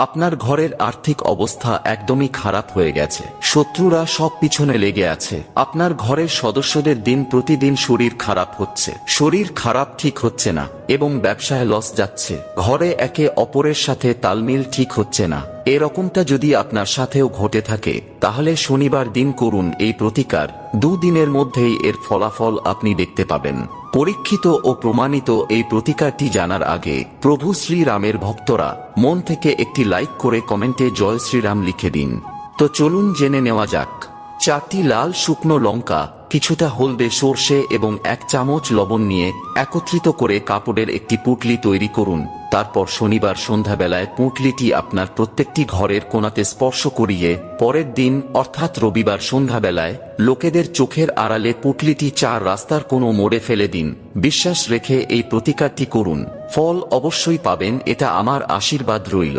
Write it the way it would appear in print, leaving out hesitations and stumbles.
আপনার ঘরের আর্থিক অবস্থা একদমই খারাপ হয়ে গেছে, শত্রুরা সব পিছনে লেগে আছে। আপনার ঘরের সদস্যদের দিন প্রতিদিন শরীর খারাপ হচ্ছে, শরীর খারাপ ঠিক হচ্ছে না এবং ব্যবসায় লস যাচ্ছে। ঘরে একে অপরের সাথে তালমিল ঠিক হচ্ছে না। এরকমটা যদি আপনার সাথেও ঘটে থাকে তাহলে শনিবার দিন করুন এই প্রতিকার। 2 দিনের মধ্যেই এর ফলাফল আপনি দেখতে পাবেন। পরীক্ষিত ও প্রমাণিত এই প্রতিকারটি জানার আগে প্রভু শ্রীরামের ভক্তরা মন থেকে একটি লাইক করে কমেন্টে জয় শ্রীরাম লিখে দিন। তো চলুন জেনে নেওয়া যাক। 4টি লাল শুকনো লঙ্কা, কিছুটা হলদে সর্ষে এবং 1 চামচ লবণ নিয়ে একত্রিত করে কাপড়ের একটি পুঁটলি তৈরি করুন। তারপর শনিবার সন্ধ্যাবেলায় পুঁটলিটি আপনার প্রত্যেকটি ঘরের কোণাতে স্পর্শ করিয়ে পরের দিন অর্থাৎ রবিবার সন্ধ্যাবেলায় লোকেদের চোখের আড়ালে পুঁটলিটি 4 রাস্তার কোনো মোড়ে ফেলে দিন। বিশ্বাস রেখে এই প্রতিকারটি করুন, ফল অবশ্যই পাবেন, এটা আমার আশীর্বাদ রইল।